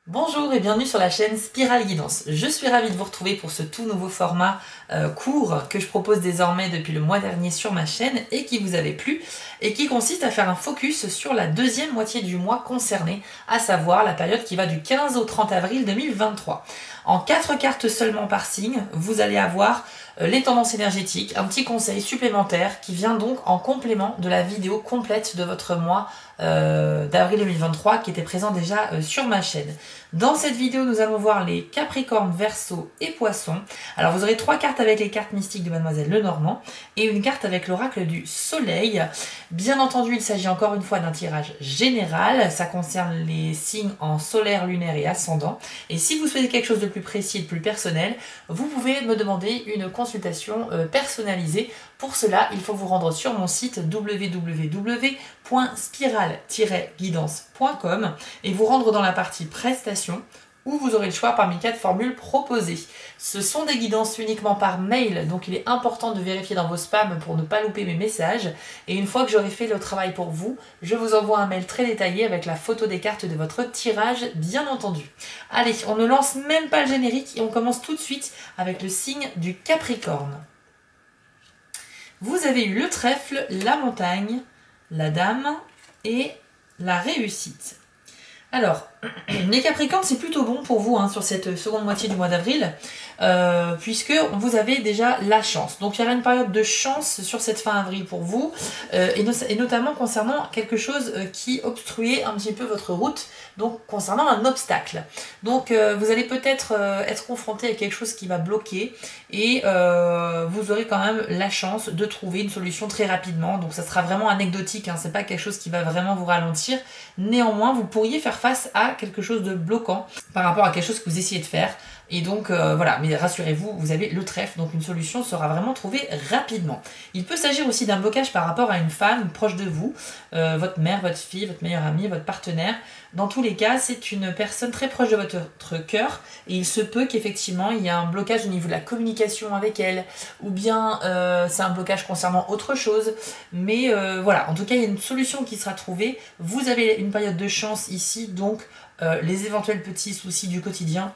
Bonjour et bienvenue sur la chaîne Spirale Guidance. Je suis ravie de vous retrouver pour ce tout nouveau format court que je propose désormais depuis le mois dernier sur ma chaîne et qui vous avait plu et qui consiste à faire un focus sur la deuxième moitié du mois concerné, à savoir la période qui va du 15 au 30 avril 2023. En 4 cartes seulement par signe, vous allez avoir les tendances énergétiques, un petit conseil supplémentaire qui vient donc en complément de la vidéo complète de votre mois d'avril 2023 qui était présent déjà sur ma chaîne. Dans cette vidéo, nous allons voir les Capricornes, Verseau et Poissons. Alors vous aurez 3 cartes avec les cartes mystiques de Mademoiselle Lenormand et une carte avec l'oracle du Soleil. Bien entendu, il s'agit encore une fois d'un tirage général. Ça concerne les signes en solaire, lunaire et ascendant. Et si vous souhaitez quelque chose de plus précis et de plus personnel, vous pouvez me demander une consultation personnalisée. Pour cela, il faut vous rendre sur mon site www.spirale-guidance.com et vous rendre dans la partie prestations où vous aurez le choix parmi 4 formules proposées. Ce sont des guidances uniquement par mail, donc il est important de vérifier dans vos spams pour ne pas louper mes messages. Et une fois que j'aurai fait le travail pour vous, je vous envoie un mail très détaillé avec la photo des cartes de votre tirage, bien entendu. Allez, on ne lance même pas le générique et on commence tout de suite avec le signe du Capricorne. Vous avez eu le trèfle, la montagne, la dame et la réussite. Alors, les Capricornes, c'est plutôt bon pour vous sur cette seconde moitié du mois d'avril, puisque vous avez déjà la chance. Donc, il y aura une période de chance sur cette fin avril pour vous, et notamment concernant quelque chose qui obstruait un petit peu votre route, donc concernant un obstacle. Donc, vous allez peut-être être confronté à quelque chose qui va bloquer, et vous aurez quand même la chance de trouver une solution très rapidement. Donc, ça sera vraiment anecdotique, c'est pas quelque chose qui va vraiment vous ralentir. Néanmoins, vous pourriez faire face à quelque chose de bloquant par rapport à quelque chose que vous essayez de faire. Et donc voilà, mais rassurez-vous, vous avez le trèfle, donc une solution sera vraiment trouvée rapidement. Il peut s'agir aussi d'un blocage par rapport à une femme proche de vous, votre mère, votre fille, votre meilleure amie, votre partenaire. Dans tous les cas, c'est une personne très proche de votre cœur et il se peut qu'effectivement il y ait un blocage au niveau de la communication avec elle, ou bien c'est un blocage concernant autre chose. Mais voilà, en tout cas, il y a une solution qui sera trouvée. Vous avez une période de chance ici, donc les éventuels petits soucis du quotidien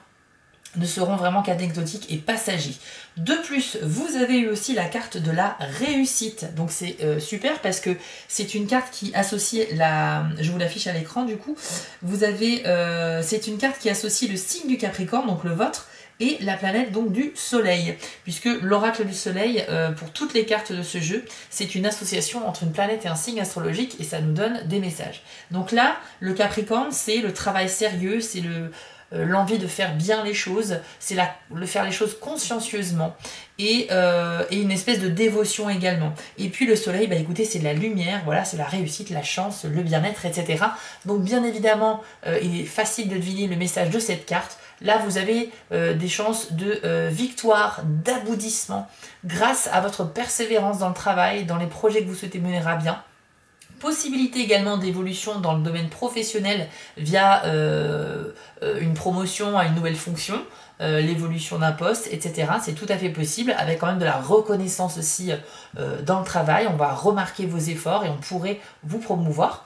ne seront vraiment qu'anecdotiques et passagers. De plus, vous avez eu aussi la carte de la réussite. Donc c'est super parce que c'est une carte qui associe je vous l'affiche à l'écran du coup. Vous avez, c'est une carte qui associe le signe du Capricorne, donc le vôtre, et la planète donc du Soleil, puisque l'oracle du Soleil, pour toutes les cartes de ce jeu, c'est une association entre une planète et un signe astrologique et ça nous donne des messages. Donc là, le Capricorne, c'est le travail sérieux, c'est l'envie de faire bien les choses, c'est le faire les choses consciencieusement et une espèce de dévotion également. Et puis le soleil, écoutez, c'est la lumière, voilà, c'est la réussite, la chance, le bien-être, etc. Donc bien évidemment, il est facile de deviner le message de cette carte. Là, vous avez des chances de victoire, d'aboutissement, grâce à votre persévérance dans le travail, dans les projets que vous souhaitez mener à bien. Possibilité également d'évolution dans le domaine professionnel via une promotion à une nouvelle fonction, l'évolution d'un poste, etc. C'est tout à fait possible, avec quand même de la reconnaissance aussi dans le travail. On va remarquer vos efforts et on pourrait vous promouvoir.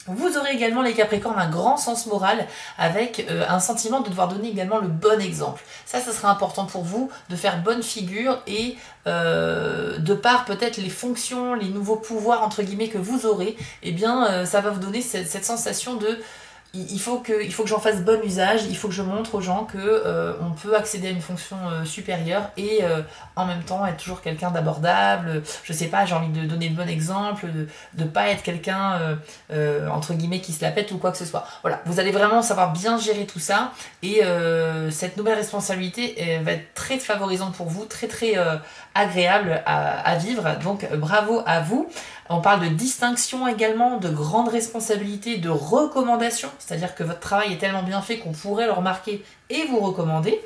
Vous aurez également, les Capricornes, un grand sens moral avec un sentiment de devoir donner également le bon exemple. Ça sera important pour vous de faire bonne figure et de par peut-être les fonctions, les nouveaux pouvoirs entre guillemets que vous aurez, eh bien ça va vous donner cette sensation de il faut que j'en fasse bon usage, il faut que je montre aux gens que on peut accéder à une fonction supérieure et en même temps être toujours quelqu'un d'abordable. Je sais pas, j'ai envie de donner le bon exemple, de pas être quelqu'un entre guillemets qui se la pète ou quoi que ce soit. Voilà, vous allez vraiment savoir bien gérer tout ça et cette nouvelle responsabilité va être très favorisante pour vous, très très agréable à vivre. Donc bravo à vous. On parle de distinction également, de grandes responsabilités, de recommandations, c'est-à-dire que votre travail est tellement bien fait qu'on pourrait le remarquer et vous recommander.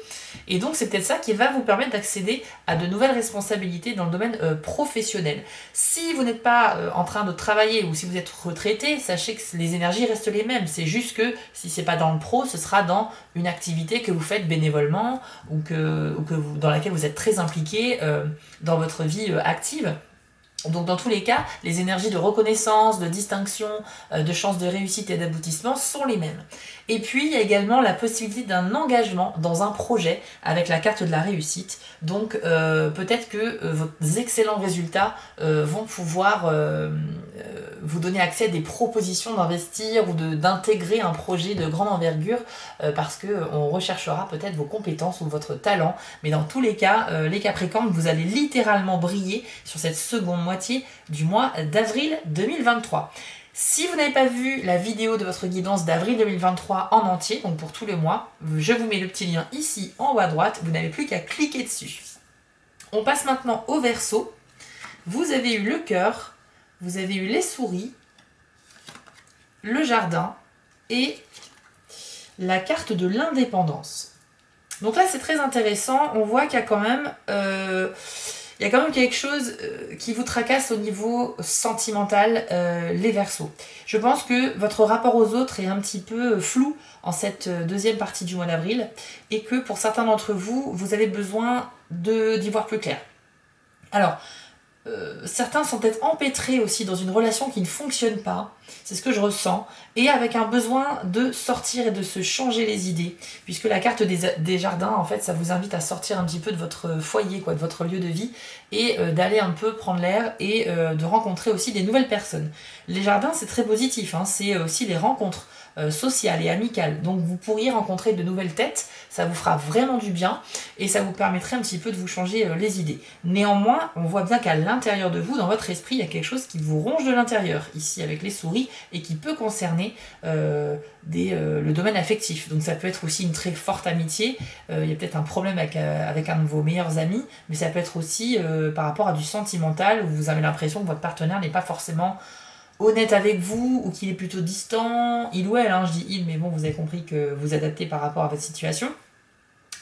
Et donc c'est peut-être ça qui va vous permettre d'accéder à de nouvelles responsabilités dans le domaine professionnel. Si vous n'êtes pas en train de travailler ou si vous êtes retraité, sachez que les énergies restent les mêmes. C'est juste que si c'est pas dans le pro, ce sera dans une activité que vous faites bénévolement ou dans laquelle vous êtes très impliqué dans votre vie active. Donc dans tous les cas, les énergies de reconnaissance, de distinction, de chance de réussite et d'aboutissement sont les mêmes. Et puis il y a également la possibilité d'un engagement dans un projet avec la carte de la réussite. Donc peut-être que vos excellents résultats vont pouvoir vous donner accès à des propositions d'investir ou d'intégrer un projet de grande envergure parce qu'on recherchera peut-être vos compétences ou votre talent. Mais dans tous les cas, les Capricornes, vous allez littéralement briller sur cette seconde moitié du mois d'avril 2023. Si vous n'avez pas vu la vidéo de votre guidance d'avril 2023 en entier, donc pour tout le mois, je vous mets le petit lien ici en haut à droite, vous n'avez plus qu'à cliquer dessus. On passe maintenant au Verseau. Vous avez eu le cœur, vous avez eu les souris, le jardin et la carte de l'indépendance. Donc là c'est très intéressant, on voit qu'il y a quand même... il y a quand même quelque chose qui vous tracasse au niveau sentimental, les Verseaux. Je pense que votre rapport aux autres est un petit peu flou en cette deuxième partie du mois d'avril et que pour certains d'entre vous, vous avez besoin d'y voir plus clair. Alors, certains sont peut-être empêtrés aussi dans une relation qui ne fonctionne pas, c'est ce que je ressens, et avec un besoin de sortir et de se changer les idées, puisque la carte des jardins, en fait, ça vous invite à sortir un petit peu de votre foyer, quoi, de votre lieu de vie, et d'aller un peu prendre l'air et de rencontrer aussi des nouvelles personnes. Les jardins, c'est très positif, hein, c'est aussi les rencontres sociales et amicales, donc vous pourriez rencontrer de nouvelles têtes, ça vous fera vraiment du bien, et ça vous permettrait un petit peu de vous changer les idées. Néanmoins, on voit bien qu'à l'intérieur de vous, dans votre esprit, il y a quelque chose qui vous ronge de l'intérieur, ici avec les souris, et qui peut concerner le domaine affectif. Donc ça peut être aussi une très forte amitié, il y a peut-être un problème avec un de vos meilleurs amis, mais ça peut être aussi par rapport à du sentimental, où vous avez l'impression que votre partenaire n'est pas forcément honnête avec vous, ou qu'il est plutôt distant, il ou elle, hein, je dis il, mais bon, vous avez compris que vous adaptez par rapport à votre situation.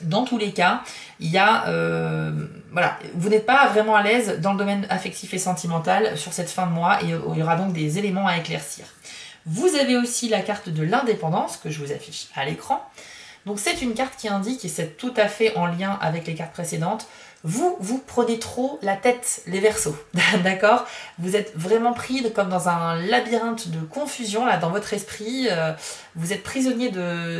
Dans tous les cas, il y a, voilà, vous n'êtes pas vraiment à l'aise dans le domaine affectif et sentimental sur cette fin de mois, et il y aura donc des éléments à éclaircir. Vous avez aussi la carte de l'indépendance que je vous affiche à l'écran. Donc c'est une carte qui indique, et c'est tout à fait en lien avec les cartes précédentes, vous prenez trop la tête, les Verseaux, d'accord? Vous êtes vraiment pris comme dans un labyrinthe de confusion là dans votre esprit, vous êtes prisonnier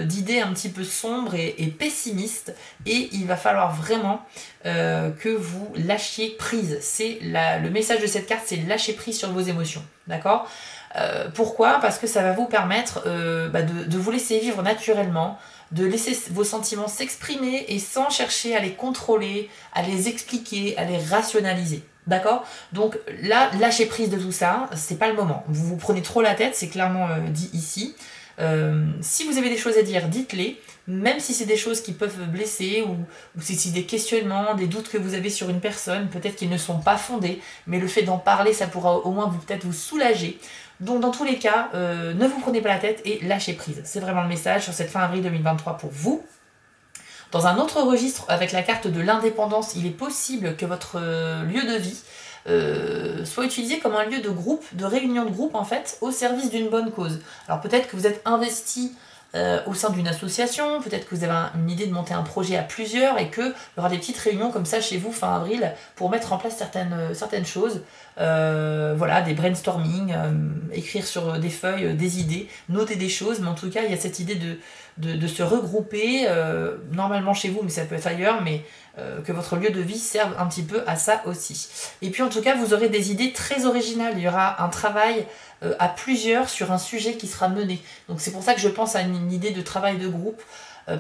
d'idées un petit peu sombres et pessimistes, et il va falloir vraiment que vous lâchiez prise. C'est le message de cette carte, c'est lâcher prise sur vos émotions, d'accord? Pourquoi? Parce que ça va vous permettre de vous laisser vivre naturellement, de laisser vos sentiments s'exprimer et sans chercher à les contrôler, à les expliquer, à les rationaliser. D'accord? Donc là, lâchez prise de tout ça, c'est pas le moment. Vous vous prenez trop la tête, c'est clairement dit ici. Si vous avez des choses à dire, dites-les, même si c'est des choses qui peuvent blesser ou si c'est des questionnements, des doutes que vous avez sur une personne, peut-être qu'ils ne sont pas fondés, mais le fait d'en parler, ça pourra au moins peut-être vous soulager. Donc dans tous les cas, ne vous prenez pas la tête et lâchez prise. C'est vraiment le message sur cette fin avril 2023 pour vous. Dans un autre registre, avec la carte de l'indépendance, il est possible que votre lieu de vie soit utilisé comme un lieu de groupe, de réunion de groupe en fait, au service d'une bonne cause. Alors peut-être que vous êtes investi au sein d'une association, peut-être que vous avez une idée de monter un projet à plusieurs et qu'il y aura des petites réunions comme ça chez vous fin avril pour mettre en place certaines choses. Voilà, des brainstorming, écrire sur des feuilles des idées, noter des choses, mais en tout cas il y a cette idée de se regrouper, normalement chez vous, mais ça peut être ailleurs, mais que votre lieu de vie serve un petit peu à ça aussi. Et puis en tout cas, vous aurez des idées très originales, il y aura un travail à plusieurs sur un sujet qui sera mené. Donc c'est pour ça que je pense à une idée de travail de groupe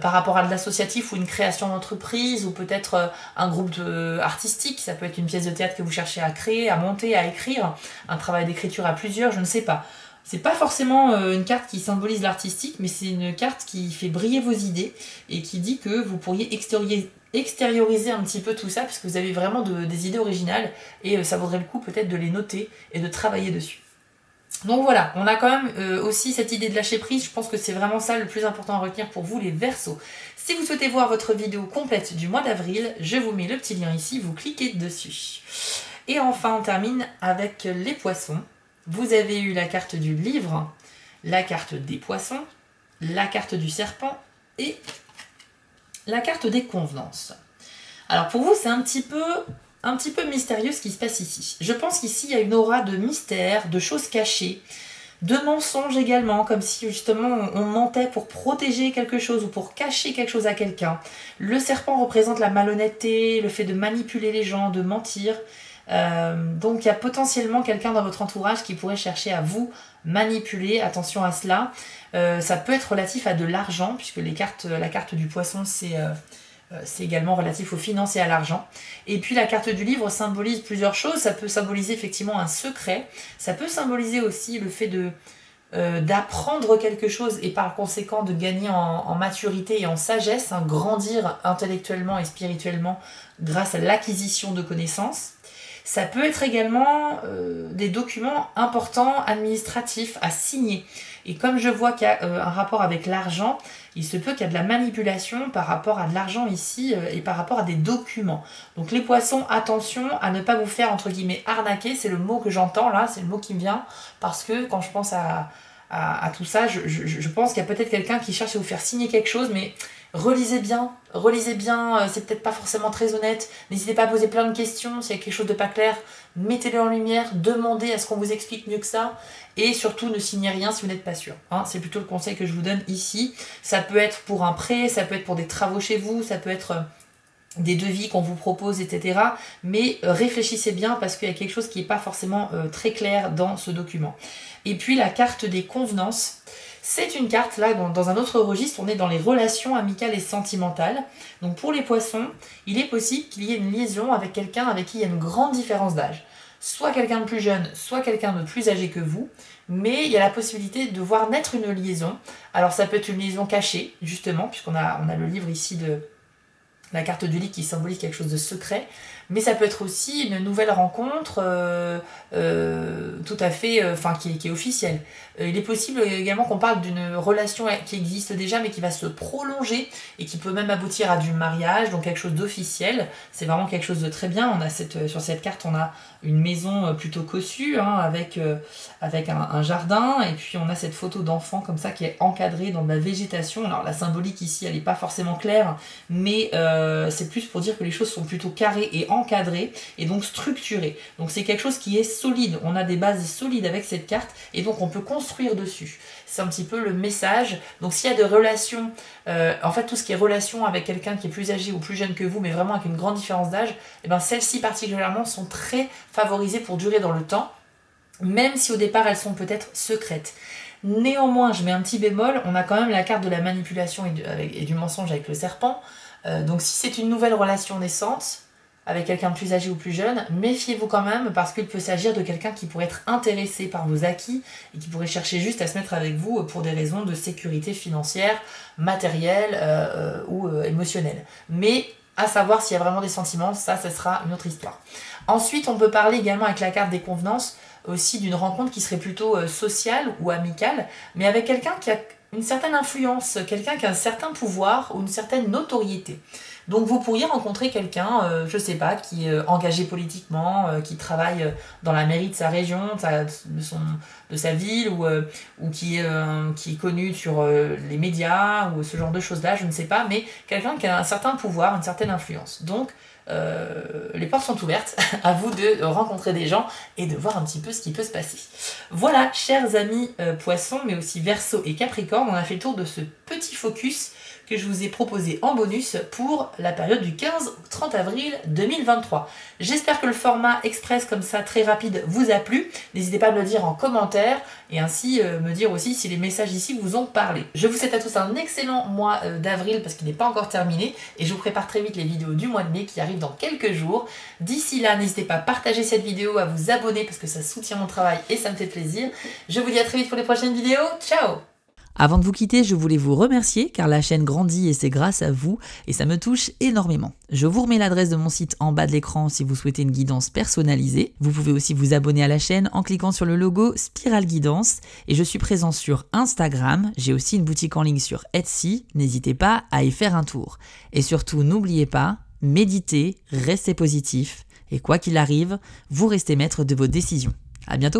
par rapport à de l'associatif ou une création d'entreprise ou peut-être un groupe artistique, ça peut être une pièce de théâtre que vous cherchez à créer, à monter, à écrire, un travail d'écriture à plusieurs, je ne sais pas. C'est pas forcément une carte qui symbolise l'artistique, mais c'est une carte qui fait briller vos idées et qui dit que vous pourriez extérioriser un petit peu tout ça parce que vous avez vraiment des idées originales et ça vaudrait le coup peut-être de les noter et de travailler dessus. Donc voilà, on a quand même aussi cette idée de lâcher prise, je pense que c'est vraiment ça le plus important à retenir pour vous les Verseaux. Si vous souhaitez voir votre vidéo complète du mois d'avril, je vous mets le petit lien ici, vous cliquez dessus. Et enfin on termine avec les Poissons. Vous avez eu la carte du livre, la carte des poissons, la carte du serpent et la carte des convenances. Alors pour vous c'est un petit peu un petit peu mystérieux ce qui se passe ici. Je pense qu'ici, il y a une aura de mystère, de choses cachées, de mensonges également, comme si justement on mentait pour protéger quelque chose ou pour cacher quelque chose à quelqu'un. Le serpent représente la malhonnêteté, le fait de manipuler les gens, de mentir. Donc il y a potentiellement quelqu'un dans votre entourage qui pourrait chercher à vous manipuler, attention à cela. Ça peut être relatif à de l'argent, puisque la carte du poisson c'est également relatif aux finances et à l'argent. Et puis la carte du livre symbolise plusieurs choses. Ça peut symboliser effectivement un secret. Ça peut symboliser aussi le fait d'apprendre quelque chose et par conséquent de gagner en maturité et en sagesse, grandir intellectuellement et spirituellement grâce à l'acquisition de connaissances. Ça peut être également des documents importants administratifs à signer. Et comme je vois qu'il y a un rapport avec l'argent, il se peut qu'il y a de la manipulation par rapport à de l'argent ici et par rapport à des documents. Donc les poissons, attention à ne pas vous faire entre guillemets arnaquer, c'est le mot que j'entends là, c'est le mot qui me vient, parce que quand je pense à tout ça, je pense qu'il y a peut-être quelqu'un qui cherche à vous faire signer quelque chose, mais relisez bien, c'est peut-être pas forcément très honnête, n'hésitez pas à poser plein de questions, s'il y a quelque chose de pas clair, mettez-le en lumière, demandez à ce qu'on vous explique mieux que ça, et surtout ne signez rien si vous n'êtes pas sûr. C'est plutôt le conseil que je vous donne ici. Ça peut être pour un prêt, ça peut être pour des travaux chez vous, ça peut être des devis qu'on vous propose, etc. Mais réfléchissez bien parce qu'il y a quelque chose qui n'est pas forcément très clair dans ce document. Et puis la carte des convenances. C'est une carte, là, dans un autre registre, on est dans les relations amicales et sentimentales. Donc pour les poissons, il est possible qu'il y ait une liaison avec quelqu'un avec qui il y a une grande différence d'âge. Soit quelqu'un de plus jeune, soit quelqu'un de plus âgé que vous, mais il y a la possibilité de voir naître une liaison. Alors ça peut être une liaison cachée, justement, puisqu'on a le livre ici de la carte du lit qui symbolise quelque chose de secret, mais ça peut être aussi une nouvelle rencontre tout à fait, qui est officielle. Il est possible également qu'on parle d'une relation qui existe déjà mais qui va se prolonger et qui peut même aboutir à du mariage, donc quelque chose d'officiel. C'est vraiment quelque chose de très bien. Sur cette carte, on a une maison plutôt cossue avec un jardin, et puis on a cette photo d'enfant comme ça qui est encadrée dans de la végétation. Alors la symbolique ici, elle n'est pas forcément claire, mais c'est plus pour dire que les choses sont plutôt carrées et encadrées et donc structurées. Donc c'est quelque chose qui est solide. On a des bases solides avec cette carte et donc on peut construire dessus. C'est un petit peu le message. Donc s'il y a des relations, en fait tout ce qui est relation avec quelqu'un qui est plus âgé ou plus jeune que vous, mais vraiment avec une grande différence d'âge, et ben celles-ci particulièrement sont très favorisées pour durer dans le temps, même si au départ elles sont peut-être secrètes. Néanmoins, je mets un petit bémol, on a quand même la carte de la manipulation et du mensonge avec le serpent. Donc si c'est une nouvelle relation naissante avec quelqu'un de plus âgé ou plus jeune, méfiez-vous quand même parce qu'il peut s'agir de quelqu'un qui pourrait être intéressé par vos acquis et qui pourrait chercher juste à se mettre avec vous pour des raisons de sécurité financière, matérielle ou émotionnelle. Mais à savoir s'il y a vraiment des sentiments, ça sera une autre histoire. Ensuite, on peut parler également avec la carte des convenances aussi d'une rencontre qui serait plutôt sociale ou amicale, mais avec quelqu'un qui a une certaine influence, quelqu'un qui a un certain pouvoir ou une certaine notoriété. Donc vous pourriez rencontrer quelqu'un, je sais pas, qui est engagé politiquement, qui travaille dans la mairie de sa région, de sa ville, ou qui est connu sur les médias, ou ce genre de choses-là, je ne sais pas, mais quelqu'un qui a un certain pouvoir, une certaine influence. Donc les portes sont ouvertes, à vous de rencontrer des gens et de voir un petit peu ce qui peut se passer. Voilà, chers amis poissons, mais aussi Verseau et Capricorne, on a fait le tour de ce petit focus que je vous ai proposé en bonus pour la période du 15 au 30 avril 2023. J'espère que le format express comme ça, très rapide, vous a plu. N'hésitez pas à me le dire en commentaire et ainsi me dire aussi si les messages ici vous ont parlé. Je vous souhaite à tous un excellent mois d'avril parce qu'il n'est pas encore terminé et je vous prépare très vite les vidéos du mois de mai qui arrivent dans quelques jours. D'ici là, n'hésitez pas à partager cette vidéo, à vous abonner parce que ça soutient mon travail et ça me fait plaisir. Je vous dis à très vite pour les prochaines vidéos. Ciao! Avant de vous quitter, je voulais vous remercier car la chaîne grandit et c'est grâce à vous et ça me touche énormément. Je vous remets l'adresse de mon site en bas de l'écran si vous souhaitez une guidance personnalisée. Vous pouvez aussi vous abonner à la chaîne en cliquant sur le logo Spiral Guidance et je suis présent sur Instagram. J'ai aussi une boutique en ligne sur Etsy. N'hésitez pas à y faire un tour. Et surtout, n'oubliez pas, méditez, restez positif et quoi qu'il arrive, vous restez maître de vos décisions. À bientôt!